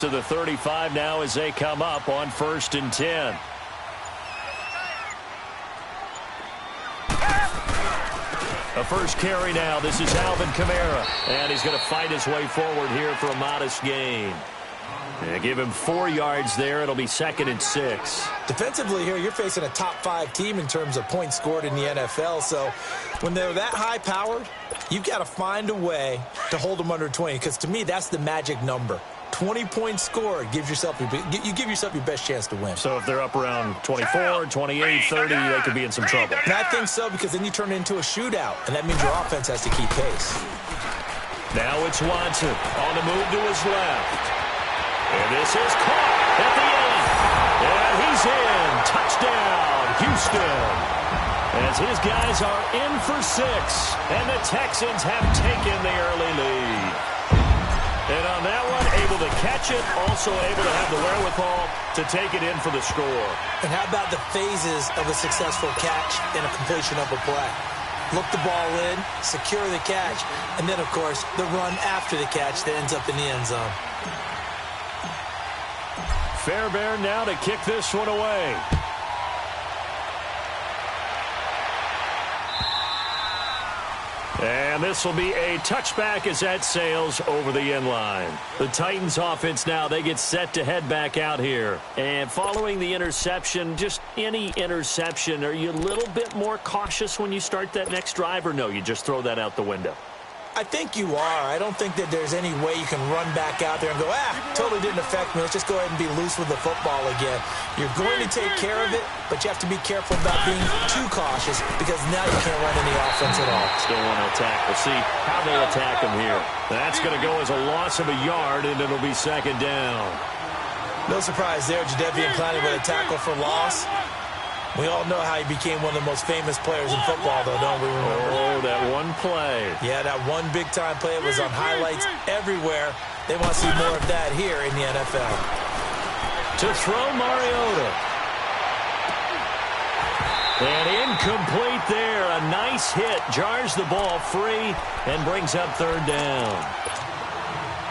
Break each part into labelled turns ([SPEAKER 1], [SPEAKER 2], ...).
[SPEAKER 1] To the 35 now as they come up on 1st and 10. A first carry now. This is Alvin Kamara. And he's going to fight his way forward here for a modest gain. And give him 4 yards there. It'll be 2nd and 6.
[SPEAKER 2] Defensively here, you're facing a top-5 team in terms of points scored in the NFL. So when they're that high-powered, you've got to find a way to hold them under 20. Because to me, that's the magic number. 20 points scored, you give yourself your best chance to win.
[SPEAKER 1] So if they're up around 24, 28, 30, they could be in some trouble.
[SPEAKER 2] And I think so, because then you turn it into a shootout, and that means your offense has to keep pace.
[SPEAKER 1] Now it's Watson on the move to his left. And this is caught at the end. And he's in. Touchdown, Houston. As his guys are in for 6, and the Texans have taken the early lead. And on that one, able to catch it, also able to have the wherewithal to take it in for the score.
[SPEAKER 2] And how about the phases of a successful catch and a completion of a play? Look the ball in, secure the catch, and then, of course, the run after the catch that ends up in the end zone.
[SPEAKER 1] Fairbairn now to kick this one away. And this will be a touchback as that sails over the end line. The Titans offense now, they get set to head back out here. And following the interception, just any interception, are you a little bit more cautious when you start that next drive, or no, you just throw that out the window?
[SPEAKER 2] I think you are. I don't think that there's any way you can run back out there and go, totally didn't affect me. Let's just go ahead and be loose with the football again. You're going to take care of it, but you have to be careful about being too cautious, because now you can't run any offense at all.
[SPEAKER 1] Still want to attack. We'll see how they attack him here. That's going to go as a loss of a yard, and it'll be 2nd down.
[SPEAKER 2] No surprise there. Jadeveon Clowney with a tackle for loss. We all know how he became one of the most famous players in football, though, don't we remember?
[SPEAKER 1] Oh, that one play.
[SPEAKER 2] Yeah, that one big-time play was on highlights everywhere. They want to see more of that here in the NFL.
[SPEAKER 1] To throw, Mariota. And incomplete there. A nice hit. Jars the ball free and brings up 3rd down.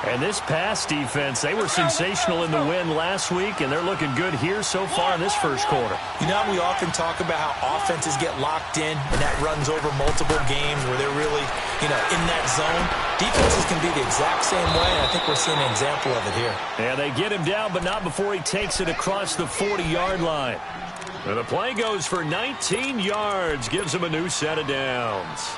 [SPEAKER 1] And this pass defense, they were sensational in the win last week, and they're looking good here so far in this first quarter.
[SPEAKER 2] You know, we often talk about how offenses get locked in, and that runs over multiple games where they're really, in that zone. Defenses can be the exact same way, and I think we're seeing an example of it here.
[SPEAKER 1] And they get him down, but not before he takes it across the 40-yard line. And the play goes for 19 yards, gives him a new set of downs.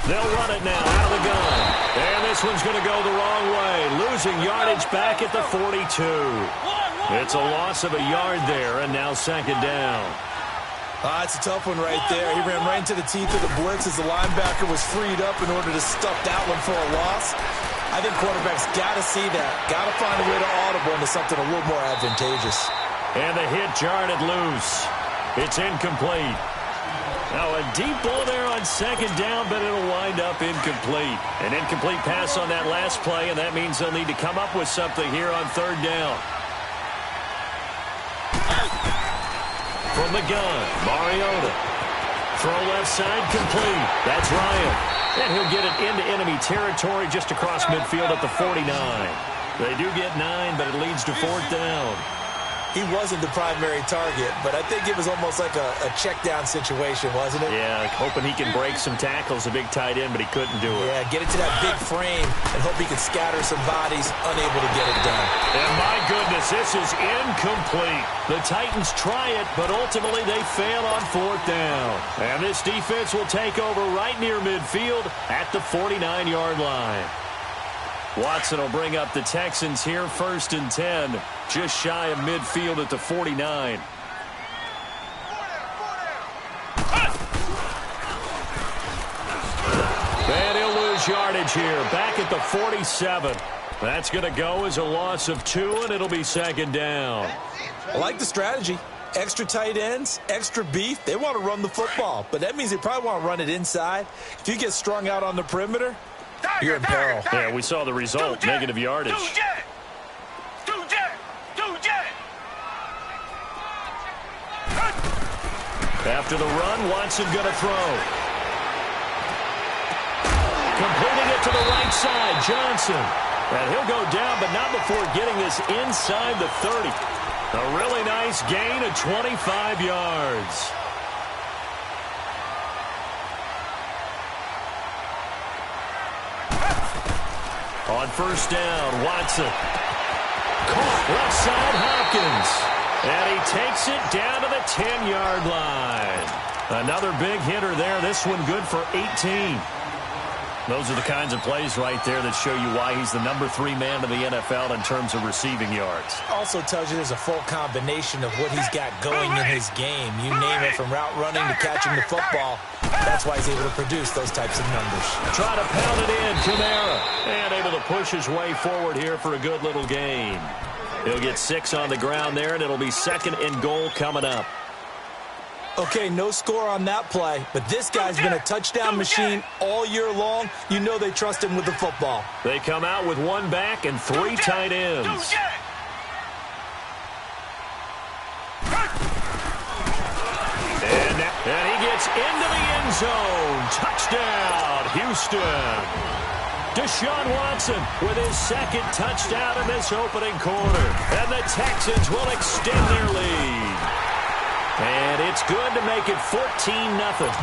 [SPEAKER 1] They'll run it now out of the gun. And this one's going to go the wrong way. Losing yardage back at the 42. It's a loss of a yard there, and now 2nd down.
[SPEAKER 2] It's a tough one right there. He ran right into the teeth of the blitz as the linebacker was freed up in order to stuff that one for a loss. I think quarterbacks got to see that. Got to find a way to audible into something a little more advantageous.
[SPEAKER 1] And the hit jarred it loose. It's incomplete. Now a deep ball there on 2nd down, but it'll wind up incomplete. An incomplete pass on that last play, and that means they'll need to come up with something here on 3rd down. From the gun, Mariota. Throw left side complete. That's Ryan. And he'll get it into enemy territory just across midfield at the 49. They do get 9, but it leads to 4th down.
[SPEAKER 2] He wasn't the primary target, but I think it was almost like a check-down situation, wasn't it?
[SPEAKER 1] Yeah, like hoping he can break some tackles, a big tight end, but he couldn't do it.
[SPEAKER 2] Yeah, get it to that big frame and hope he can scatter some bodies, unable to get it done.
[SPEAKER 1] And my goodness, this is incomplete. The Titans try it, but ultimately they fail on 4th down. And this defense will take over right near midfield at the 49-yard line. Watson will bring up the Texans here, 1st and 10, just shy of midfield at the 49. And he'll lose yardage here, back at the 47. That's going to go as a loss of 2, and it'll be second down.
[SPEAKER 2] I like the strategy. Extra tight ends, extra beef. They want to run the football, but that means they probably want to run it inside. If you get strung out on the perimeter, you're in peril.
[SPEAKER 1] Yeah, we saw the result, negative yardage. After the run, Watson going to throw. Completing it to the right side, Johnson. And he'll go down, but not before getting this inside the 30. A really nice gain of 25 yards. On first down, Watson. Caught left side, Hopkins. And he takes it down to the 10-yard line. Another big hitter there. This one good for 18. Those are the kinds of plays right there that show you why he's the number 3 man in the NFL in terms of receiving yards.
[SPEAKER 2] Also tells you there's a full combination of what he's got going in his game. You name it, from route running to catching the football. That's why he's able to produce those types of numbers.
[SPEAKER 1] Try to pound it in, Kamara. And able to push his way forward here for a good little gain. He'll get 6 on the ground there, and it'll be second and goal coming up.
[SPEAKER 2] Okay, no score on that play, but this guy's been a touchdown machine all year long. You know they trust him with the football.
[SPEAKER 1] They come out with 1 back and 3 tight ends. And he gets into the end zone. Touchdown, Houston. Deshaun Watson with his second touchdown in this opening quarter. And the Texans will extend their lead. And it's good to make it 14-0.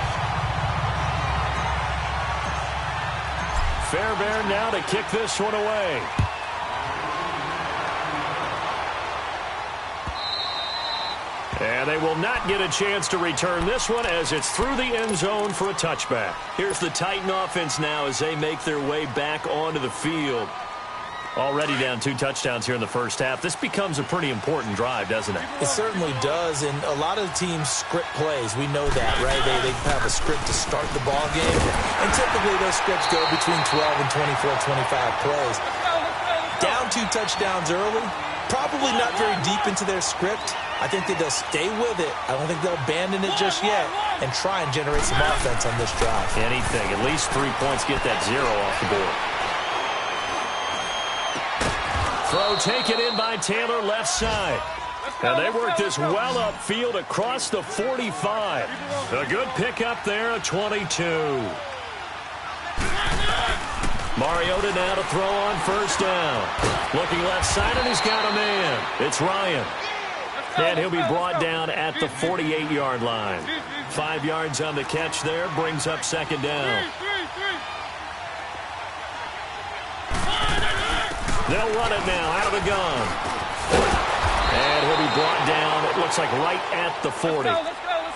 [SPEAKER 1] Fairbairn now to kick this one away. And they will not get a chance to return this one as it's through the end zone for a touchback. Here's the Titan offense now as they make their way back onto the field. Already down 2 touchdowns here in the first half. This becomes a pretty important drive, doesn't it?
[SPEAKER 2] It certainly does, and a lot of the teams script plays. We know that, right? They have a script to start the ball game, and typically those scripts go between 12 and 24, 25 plays. Down 2 touchdowns early, probably not very deep into their script. I think that they'll stay with it. I don't think they'll abandon it just yet and try and generate some offense on this drive.
[SPEAKER 1] Anything. At least 3 points, get that 0 off the board. Throw taken in by Taylor left side. And they work this well upfield across the 45. A good pickup there at 22. Mariota now to throw on first down. Looking left side, and he's got a man. It's Ryan. And he'll be brought down at the 48-yard line. 5 yards on the catch there, brings up second down. They'll run it now out of the gun. And he'll be brought down, it looks like right at the 40.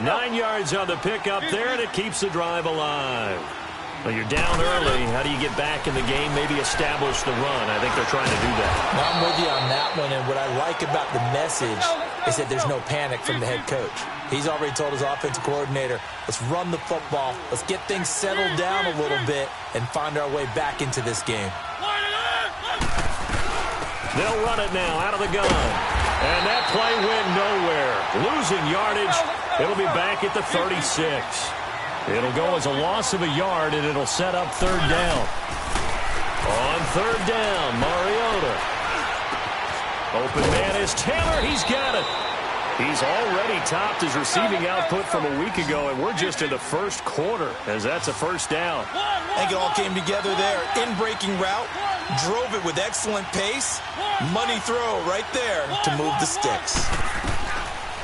[SPEAKER 1] 9 yards on the pickup there, and it keeps the drive alive. Well, you're down early. How do you get back in the game, maybe establish the run? I think they're trying to do that.
[SPEAKER 2] Well, I'm with you on that one, and what I like about the message is that there's no panic from the head coach. He's already told his offensive coordinator, let's run the football, let's get things settled down a little bit, and find our way back into this game.
[SPEAKER 1] They'll run it now out of the gun. And that play went nowhere. Losing yardage. It'll be back at the 36. It'll go as a loss of a yard, and it'll set up third down. On third down, Mariota. Open man is Taylor. He's got it. He's already topped his receiving output from a week ago, and we're just in the first quarter as that's a first down.
[SPEAKER 2] I think it all came together there. In-breaking route, drove it with excellent pace. Money throw right there to move the sticks.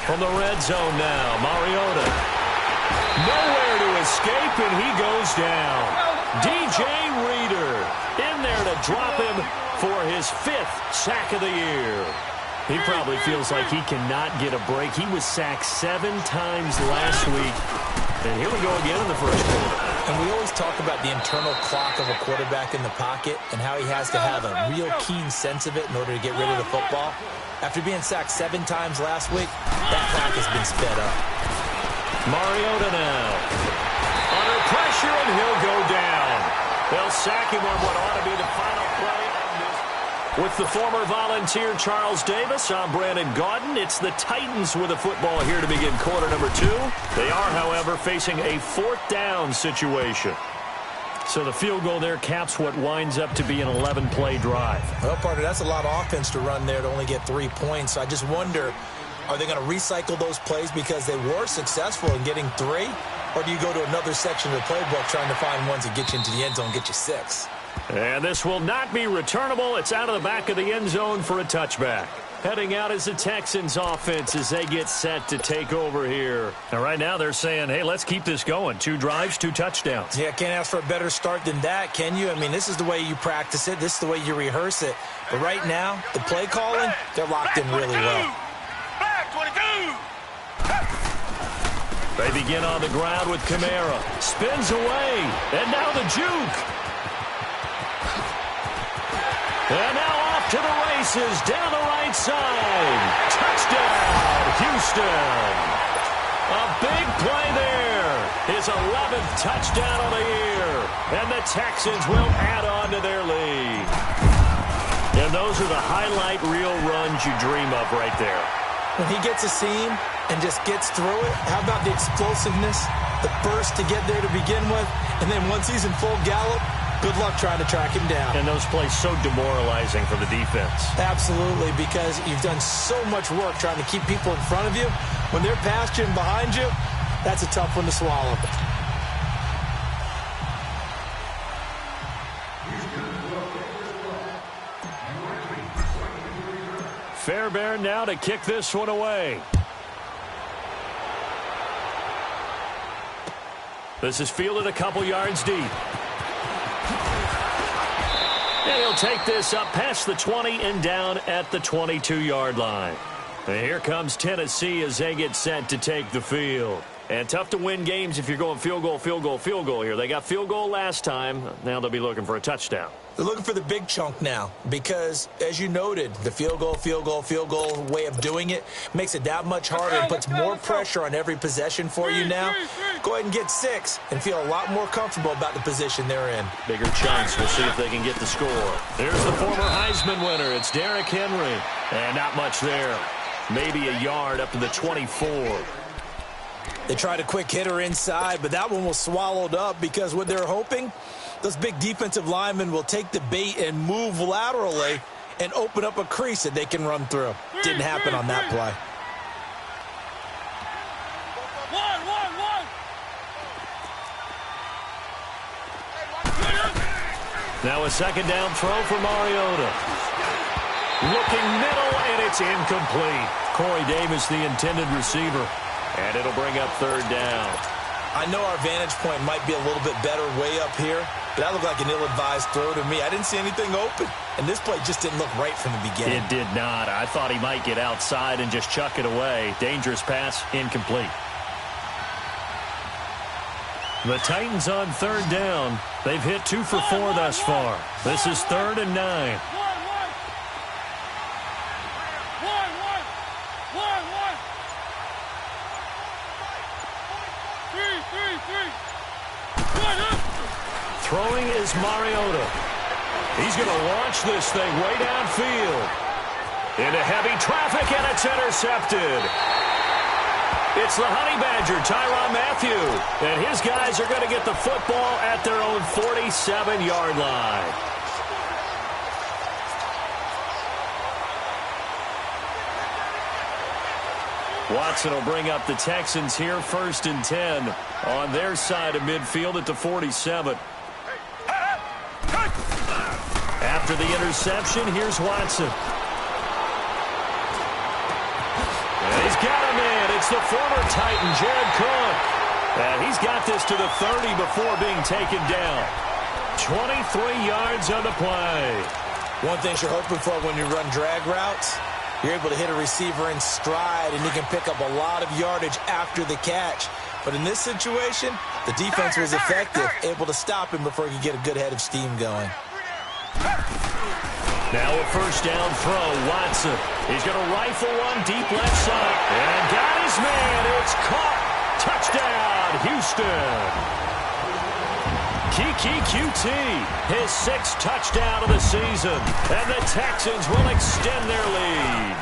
[SPEAKER 1] From the red zone now, Mariota. Nowhere to escape, and he goes down. DJ Reader in there to drop him for his 5th sack of the year. He probably feels like he cannot get a break. He was sacked 7 times last week. And here we go again in the first quarter.
[SPEAKER 2] And we always talk about the internal clock of a quarterback in the pocket and how he has to have a real keen sense of it in order to get rid of the football. After being sacked 7 times last week, that clock has been sped up.
[SPEAKER 1] Mariota now. Under pressure, and he'll go down. They'll sack him on what ought to be the final play of this. With the former Volunteer Charles Davis, I'm Brandon Gaudin. It's the Titans with the football here to begin quarter number 2. They are, however, facing a 4th down situation. So the field goal there caps what winds up to be an 11-play drive.
[SPEAKER 2] Well, partner, that's a lot of offense to run there to only get 3 points. So I just wonder, are they going to recycle those plays because they were successful in getting 3? Or do you go to another section of the playbook trying to find ones that get you into the end zone and get you 6?
[SPEAKER 1] And this will not be returnable. It's out of the back of the end zone for a touchback. Heading out is the Texans offense as they get set to take over here. And right now they're saying, hey, let's keep this going. 2 drives, 2 touchdowns.
[SPEAKER 2] Yeah, can't ask for a better start than that, can you? I mean, this is the way you practice it. This is the way you rehearse it. But right now, the play calling, they're locked in really well.
[SPEAKER 1] They begin on the ground with Kamara. Spins away. And now the juke. And now off to the races down the right side. Touchdown, Houston. A big play there. His 11th touchdown of the year. And the Texans will add on to their lead. And those are the highlight reel runs you dream of right there.
[SPEAKER 2] When he gets a seam and just gets through it, how about the explosiveness, the burst to get there to begin with, and then once he's in full gallop, good luck trying to track him down.
[SPEAKER 1] And those plays so demoralizing for the defense.
[SPEAKER 2] Absolutely, because you've done so much work trying to keep people in front of you. When they're past you and behind you, that's a tough one to swallow.
[SPEAKER 1] Fairbairn now to kick this one away. This is fielded a couple yards deep. And he'll take this up past the 20 and down at the 22-yard line. And here comes Tennessee as they get set to take the field. And tough to win games if you're going field goal, field goal, field goal here. They got field goal last time. Now they'll be looking for a touchdown.
[SPEAKER 2] They're looking for the big chunk now because, as you noted, the field goal way of doing it makes it that much harder and puts more pressure on every possession for you now. Go ahead and get 6 and feel a lot more comfortable about the position they're in.
[SPEAKER 1] Bigger chunks. We'll see if they can get the score. There's the former Heisman winner. It's Derrick Henry. And not much there. Maybe a yard up to the 24.
[SPEAKER 2] They tried a quick hitter inside, but that one was swallowed up because what they're hoping, those big defensive linemen will take the bait and move laterally and open up a crease that they can run through. Didn't happen on that play.
[SPEAKER 1] Now a second down throw for Mariota. Looking middle, and it's incomplete. Corey Davis, the intended receiver. And it'll bring up 3rd down.
[SPEAKER 2] I know our vantage point might be a little bit better way up here, but that looked like an ill-advised throw to me. I didn't see anything open, and this play just didn't look right from the beginning.
[SPEAKER 1] It did not. I thought he might get outside and just chuck it away. Dangerous pass, incomplete. The Titans on 3rd down. They've hit 2 for 4 thus far. This is 3rd and 9. Throwing is Mariota. He's going to launch this thing way downfield. Into heavy traffic, and it's intercepted. It's the Honey Badger, Tyrann Mathieu. And his guys are going to get the football at their own 47-yard line. Watson will bring up the Texans here, 1st and 10 on their side of midfield at the 47. After the interception, here's Watson. And he's got him in. It's the former Titan, Jared Cook. And he's got this to the 30 before being taken down. 23 yards on the play.
[SPEAKER 2] One thing you're hoping for when you run drag routes, you're able to hit a receiver in stride, and you can pick up a lot of yardage after the catch. But in this situation, the defense was effective, able to stop him before he could get a good head of steam going.
[SPEAKER 1] Now a 1st down throw, Watson. He's going to rifle one deep left side. And got his man. It's caught. Touchdown, Houston. Kiki QT, his 6th touchdown of the season. And the Texans will extend their lead.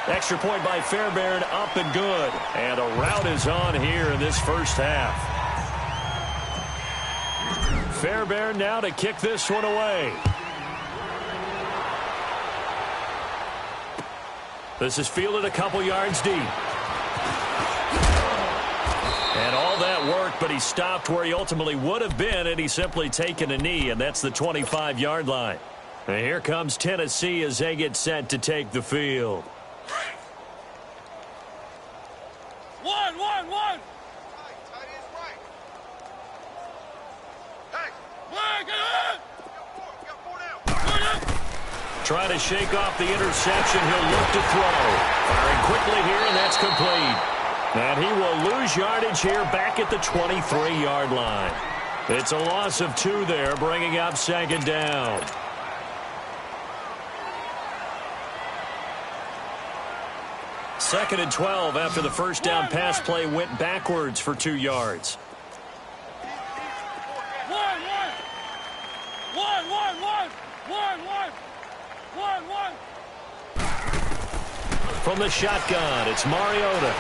[SPEAKER 1] Extra point by Fairbairn, up and good. And a rout is on here in this first half. Fairbairn now to kick this one away. This is fielded a couple yards deep. And all that worked, but he stopped where he ultimately would have been, and he's simply taken a knee, and that's the 25-yard line. And here comes Tennessee as they get set to take the field.
[SPEAKER 3] One.
[SPEAKER 1] Trying to shake off the interception. He'll look to throw. Firing quickly here, and that's complete. And he will lose yardage here back at the 23-yard line. It's a loss of 2 there, bringing up 2nd down. Second and 12 after the first down pass play went backwards for 2 yards.
[SPEAKER 3] One.
[SPEAKER 1] From the shotgun, it's Mariota.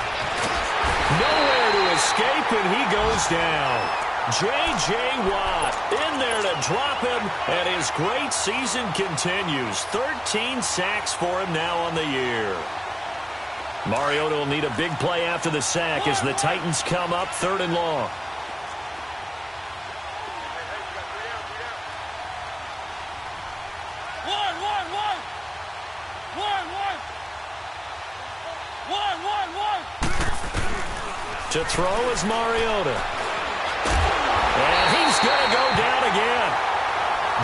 [SPEAKER 1] Nowhere to escape, and he goes down. J.J. Watt in there to drop him, and his great season continues. 13 sacks for him now on the year. Mariota will need a big play after the sack as the Titans come up 3rd and long. To throw is Mariota. And he's going to go down again.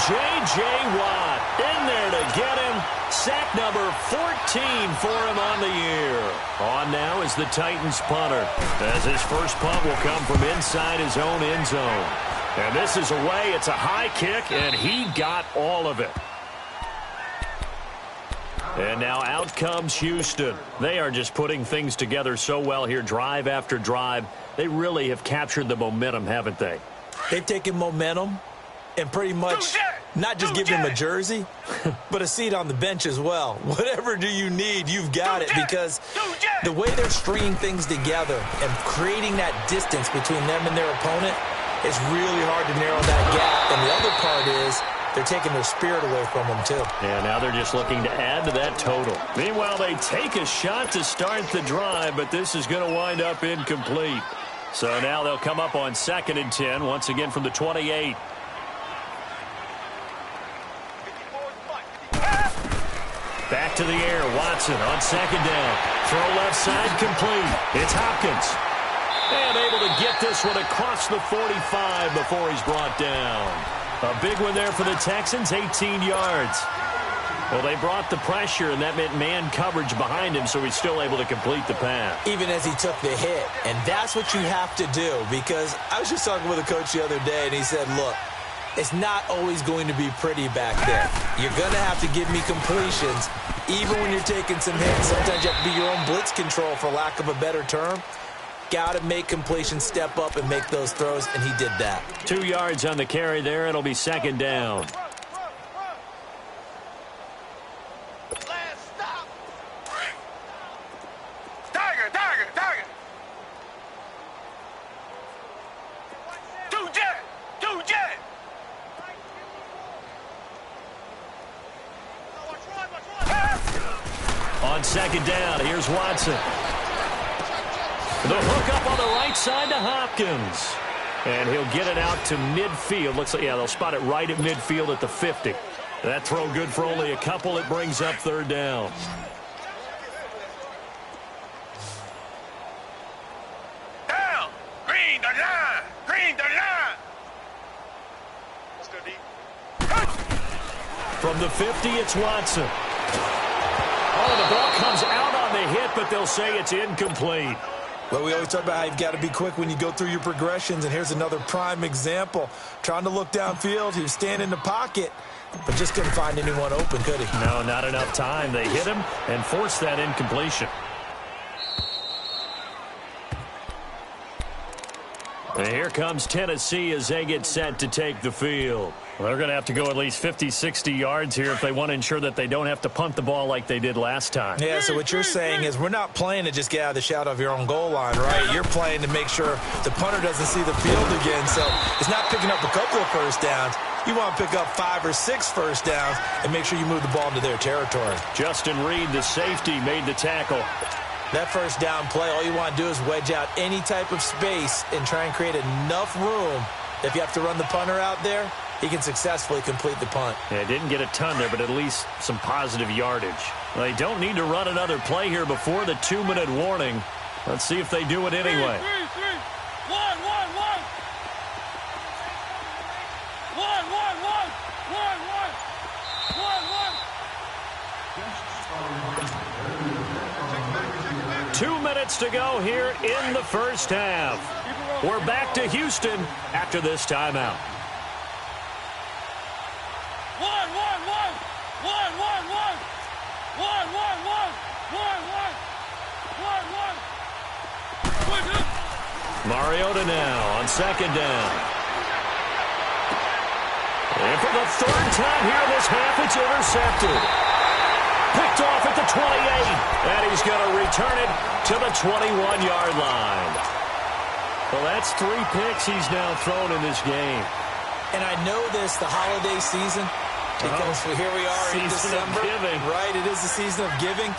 [SPEAKER 1] J.J. Watt in there to get him. Sack number 14 for him on the year. On now is the Titans punter, as his first punt will come from inside his own end zone. And this is away. It's a high kick, and he got all of it. And now out comes Houston. They are just putting things together so well here, drive after drive. They really have captured the momentum, haven't they?
[SPEAKER 2] They've taken momentum and pretty much not just give him a jersey, but a seat on the bench as well. Whatever do you need, you've got it, because the way they're stringing things together and creating that distance between them and their opponent, it's really hard to narrow that gap. And the other part is they're taking their spirit away from them, too.
[SPEAKER 1] Yeah, now they're just looking to add to that total. Meanwhile, they take a shot to start the drive, but this is going to wind up incomplete. So now they'll come up on 2nd and 10, once again from the 28. Back to the air, Watson on 2nd down. Throw left side, complete. It's Hopkins. And able to get this one across the 45 before he's brought down. A big one there for the Texans, 18 yards. Well, they brought the pressure, and that meant man coverage behind him, so he's still able to complete the pass.
[SPEAKER 2] Even as he took the hit. And that's what you have to do, because I was just talking with a coach the other day, and he said, look, it's not always going to be pretty back there. You're going to have to give me completions, even when you're taking some hits. Sometimes you have to be your own blitz control, for lack of a better term. Got to make completions, step up, and make those throws, and he did that.
[SPEAKER 1] 2 yards on the carry there. It'll be 2nd down.
[SPEAKER 3] Tiger. Two jet.
[SPEAKER 1] On 2nd down, here's Watson. The hook up on the right side to Hopkins. And he'll get it out to midfield. Looks like, yeah, they'll spot it right at midfield at the 50. That throw good for only a couple. It brings up 3rd down.
[SPEAKER 3] Down. Green the line. Let's go deep.
[SPEAKER 1] From the 50, it's Watson. Oh, the ball comes out on the hit, but they'll say it's incomplete.
[SPEAKER 2] Well, we always talk about how you've got to be quick when you go through your progressions, and here's another prime example. Trying to look downfield, he was standing in the pocket, but just couldn't find anyone open, could he?
[SPEAKER 1] No, not enough time. They hit him and forced that incompletion. And here comes Tennessee as they get set to take the field.
[SPEAKER 4] Well, they're going to have to go at least 50, 60 yards here if they want to ensure that they don't have to punt the ball like they did last time.
[SPEAKER 2] Yeah, so what you're saying is we're not playing to just get out of the shadow of your own goal line, right? You're playing to make sure the punter doesn't see the field again. So it's not picking up a couple of first downs. You want to pick up 5 or 6 first downs and make sure you move the ball into their territory.
[SPEAKER 1] Justin Reed, the safety, made the tackle.
[SPEAKER 2] That first down play, all you want to do is wedge out any type of space and try and create enough room. If you have to run the punter out there, he can successfully complete the punt.
[SPEAKER 4] Yeah, didn't get a ton there, but at least some positive yardage.
[SPEAKER 1] Well, they don't need to run another play here before the 2-minute warning. Let's see if they do it anyway.
[SPEAKER 3] 3, 3. 1, 1, 1. 1, 1, 1. 1, 1. 1, 1.
[SPEAKER 1] 2 minutes to go here in the first half. We're back to Houston after this timeout.
[SPEAKER 3] 1, 1, 1. 1, 1, 1. 1, 1, 1. 1, 1. 1, 1.
[SPEAKER 1] Mariota now on second down. And for the third time here this half, it's intercepted. Picked off at the 28, and he's going to return it to the 21-yard line. Well, that's 3 picks he's now thrown in this game.
[SPEAKER 2] And I know this, the holiday season, because here we are in December.
[SPEAKER 1] Giving.
[SPEAKER 2] Right, it is the season of giving.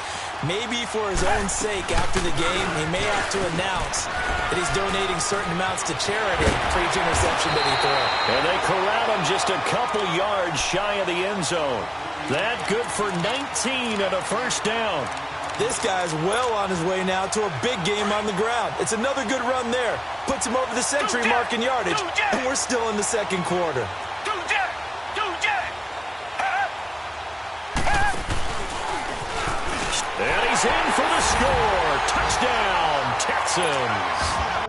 [SPEAKER 2] Maybe for his own sake after the game, he may have to announce that he's donating certain amounts to charity for each interception that he throws.
[SPEAKER 1] And they corral him just a couple yards shy of the end zone. That good for 19 and a first down.
[SPEAKER 2] This guy's well on his way now to a big game on the ground. It's another good run there. Puts him over the century mark in yardage, and we're still in the second quarter.
[SPEAKER 1] And he's in for the score. Touchdown, Texans.